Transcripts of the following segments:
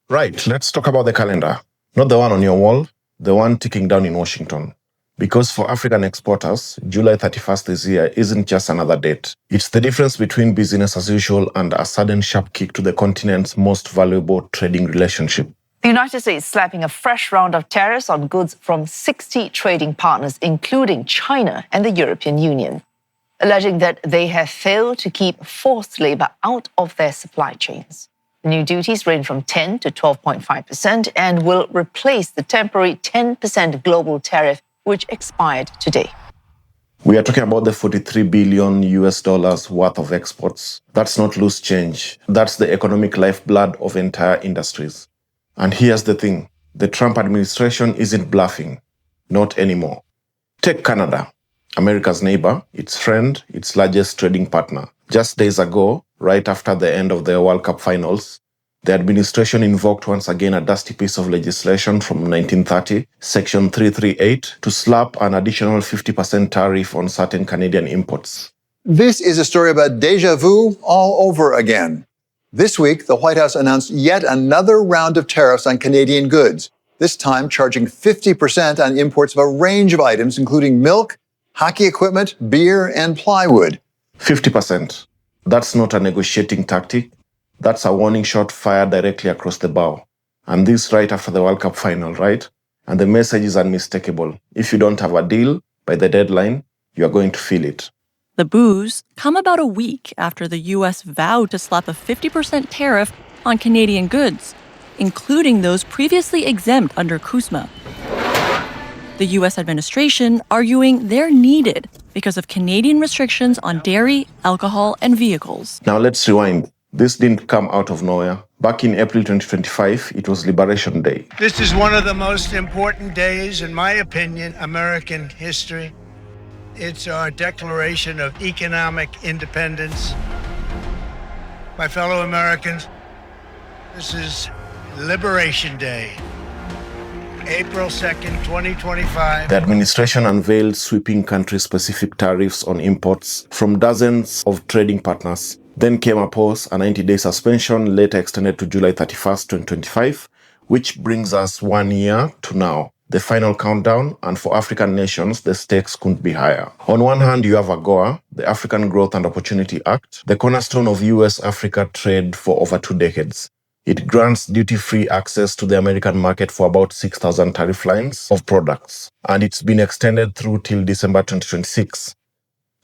Right, let's talk about the calendar. Not the one on your wall, the one ticking down in Washington. Because for African exporters, July 31st this year isn't just another date. It's the difference between business as usual and a sudden sharp kick to the continent's most valuable trading relationship. The United States slapping a fresh round of tariffs on goods from 60 trading partners, including China and the European Union, alleging that they have failed to keep forced labor out of their supply chains. The new duties range from 10 to 12.5% and will replace the temporary 10% global tariff, which expired today. We are talking about the 43 billion US dollars worth of exports. That's not loose change. That's the economic lifeblood of entire industries. And here's the thing. The Trump administration isn't bluffing. Not anymore. Take Canada, America's neighbor, its friend, its largest trading partner. Just days ago, right after the end of the World Cup finals, the administration invoked once again a dusty piece of legislation from 1930, Section 338, to slap an additional 50% tariff on certain Canadian imports. This is a story about déjà vu all over again. This week, the White House announced yet another round of tariffs on Canadian goods, this time charging 50% on imports of a range of items, including milk, hockey equipment, beer, and plywood. 50%. That's not a negotiating tactic. That's a warning shot fired directly across the bow. And this right after the World Cup final, right? And the message is unmistakable. If you don't have a deal by the deadline, you are going to feel it. The boos come about a week after the U.S. vowed to slap a 50% tariff on Canadian goods, including those previously exempt under CUSMA. The U.S. administration arguing they're needed because of Canadian restrictions on dairy, alcohol, and vehicles. Now let's rewind. This didn't come out of nowhere. Back in April 2025, it was Liberation Day. This is one of the most important days, in my opinion, American history. It's our declaration of economic independence. My fellow Americans, this is Liberation Day, April 2nd, 2025. The administration unveiled sweeping country-specific tariffs on imports from dozens of trading partners. Then came a pause, a 90-day suspension, later extended to July 31st, 2025, which brings us 1 year to now. The final countdown, and for African nations, the stakes couldn't be higher. On one hand, you have AGOA, the African Growth and Opportunity Act, the cornerstone of US-Africa trade for over 2 decades. It grants duty-free access to the American market for about 6,000 tariff lines of products, and it's been extended through till December 2026.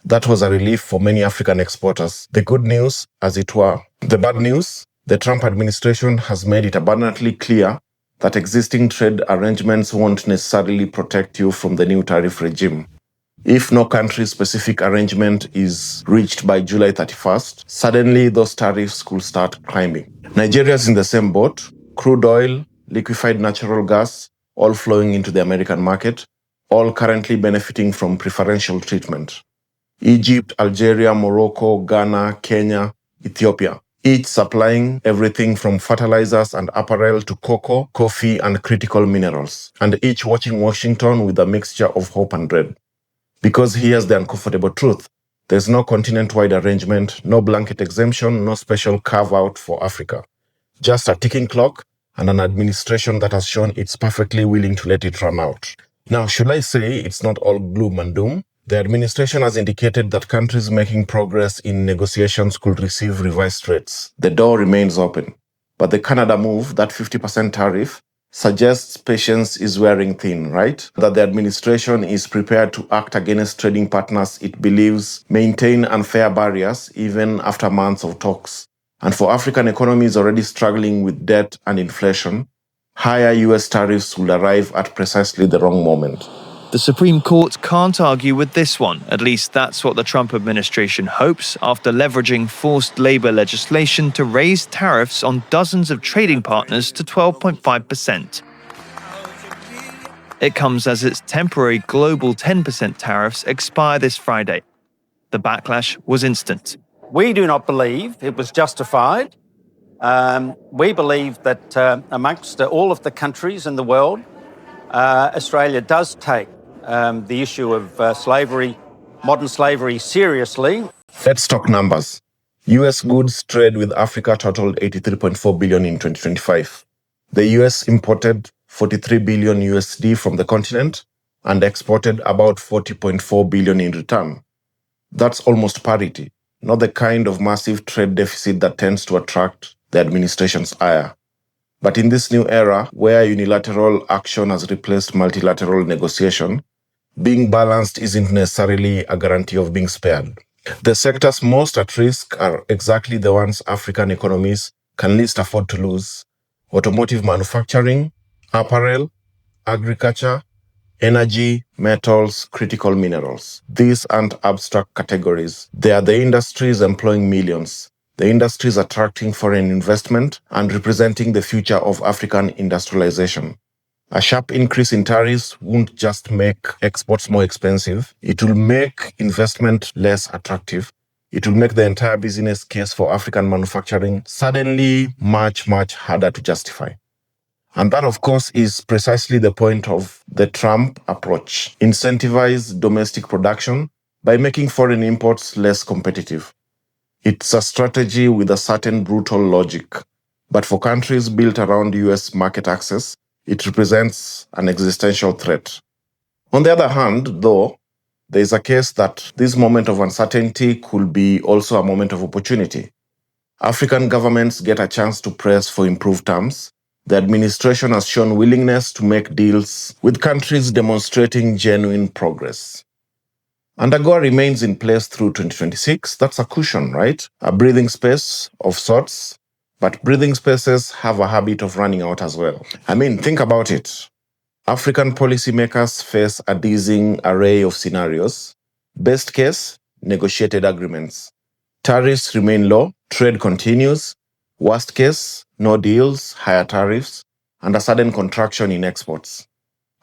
That was a relief for many African exporters. The good news, as it were. The bad news, the Trump administration has made it abundantly clear that existing trade arrangements won't necessarily protect you from the new tariff regime. If no country-specific arrangement is reached by July 31st, suddenly those tariffs could start climbing. Nigeria's in the same boat. Crude oil, liquefied natural gas, all flowing into the American market, all currently benefiting from preferential treatment. Egypt, Algeria, Morocco, Ghana, Kenya, Ethiopia, each supplying everything from fertilizers and apparel to cocoa, coffee, and critical minerals, and each watching Washington with a mixture of hope and dread. Because here's the uncomfortable truth. There's no continent-wide arrangement, no blanket exemption, no special carve-out for Africa. Just a ticking clock and an administration that has shown it's perfectly willing to let it run out. Now, should I say it's not all gloom and doom? The administration has indicated that countries making progress in negotiations could receive revised rates. The door remains open. But the Canada move, that 50% tariff, suggests patience is wearing thin, right? That the administration is prepared to act against trading partners it believes maintain unfair barriers even after months of talks. And for African economies already struggling with debt and inflation, higher US tariffs will arrive at precisely the wrong moment. The Supreme Court can't argue with this one. At least that's what the Trump administration hopes after leveraging forced labor legislation to raise tariffs on dozens of trading partners to 12.5%. It comes as its temporary global 10% tariffs expire this Friday. The backlash was instant. We do not believe it was justified. We believe that amongst all of the countries in the world, Australia does take the issue of slavery, modern slavery, seriously. Let's talk numbers. US goods trade with Africa totaled $83.4 billion in 2025. The US imported 43 billion USD from the continent and exported about 40.4 billion in return. That's almost parity, not the kind of massive trade deficit that tends to attract the administration's ire. But in this new era, where unilateral action has replaced multilateral negotiation, being balanced isn't necessarily a guarantee of being spared. The sectors most at risk are exactly the ones African economies can least afford to lose: automotive manufacturing, apparel, agriculture, energy, metals, critical minerals. These aren't abstract categories. They are the industries employing millions, the industries attracting foreign investment and representing the future of African industrialization. A sharp increase in tariffs won't just make exports more expensive, it will make investment less attractive. It will make the entire business case for African manufacturing suddenly much, much harder to justify. And that, of course, is precisely the point of the Trump approach: incentivize domestic production by making foreign imports less competitive. It's a strategy with a certain brutal logic, but for countries built around US market access, it represents an existential threat. On the other hand, though, there is a case that this moment of uncertainty could be also a moment of opportunity. African governments get a chance to press for improved terms. The administration has shown willingness to make deals with countries demonstrating genuine progress. And AGOA remains in place through 2026. That's a cushion, right? A breathing space of sorts. But breathing spaces have a habit of running out as well. I mean, think about it. African policymakers face a dizzying array of scenarios. Best case, negotiated agreements. Tariffs remain low, trade continues. Worst case, no deals, higher tariffs, and a sudden contraction in exports.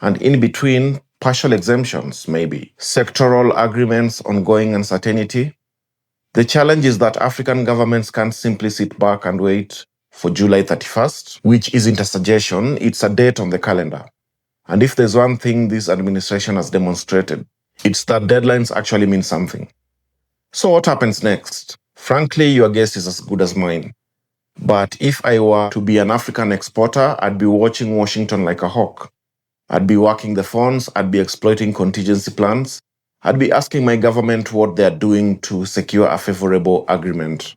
And in between, partial exemptions, maybe. Sectoral agreements, ongoing uncertainty. The challenge is that African governments can't simply sit back and wait for July 31st, which isn't a suggestion, it's a date on the calendar. And if there's one thing this administration has demonstrated, it's that deadlines actually mean something. So what happens next? Frankly, your guess is as good as mine. But if I were to be an African exporter, I'd be watching Washington like a hawk. I'd be working the phones, I'd be exploiting contingency plans, I'd be asking my government what they're doing to secure a favorable agreement.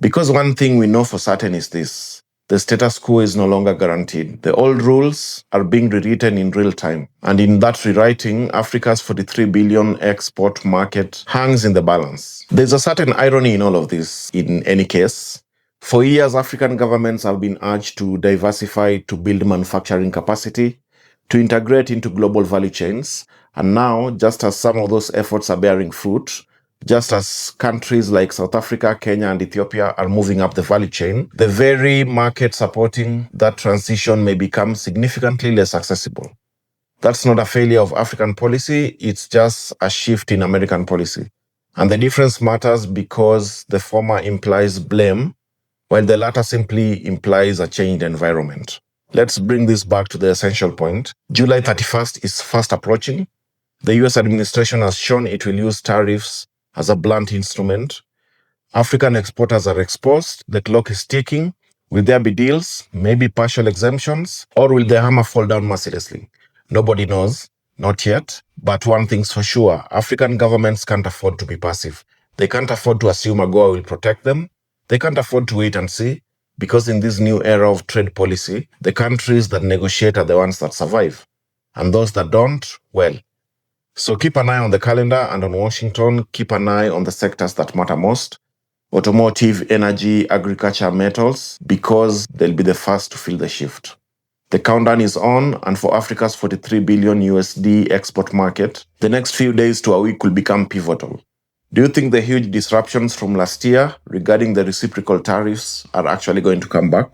Because one thing we know for certain is this: the status quo is no longer guaranteed. The old rules are being rewritten in real time. And in that rewriting, Africa's 43 billion export market hangs in the balance. There's a certain irony in all of this, in any case. For years, African governments have been urged to diversify, to build manufacturing capacity, to integrate into global value chains. And now, just as some of those efforts are bearing fruit, just as countries like South Africa, Kenya, and Ethiopia are moving up the value chain, the very market supporting that transition may become significantly less accessible. That's not a failure of African policy, it's just a shift in American policy. And the difference matters because the former implies blame, while the latter simply implies a changed environment. Let's bring this back to the essential point. July 31st is fast approaching. The US administration has shown it will use tariffs as a blunt instrument. African exporters are exposed. The clock is ticking. Will there be deals, maybe partial exemptions, or will the hammer fall down mercilessly? Nobody knows, not yet. But one thing's for sure, African governments can't afford to be passive. They can't afford to assume AGOA will protect them. They can't afford to wait and see, because in this new era of trade policy, the countries that negotiate are the ones that survive. And those that don't, well. So keep an eye on the calendar, and on Washington, keep an eye on the sectors that matter most: automotive, energy, agriculture, metals, because they'll be the first to feel the shift. The countdown is on, and for Africa's 43 billion USD export market, the next few days to a week will become pivotal. Do you think the huge disruptions from last year regarding the reciprocal tariffs are actually going to come back?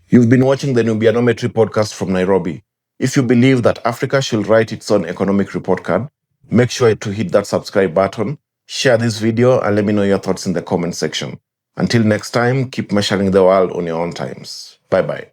You've been watching the Nubianometry podcast from Nairobi. If you believe that Africa should write its own economic report card, make sure to hit that subscribe button, share this video, and let me know your thoughts in the comment section. Until next time, keep measuring the world on your own times. Bye-bye.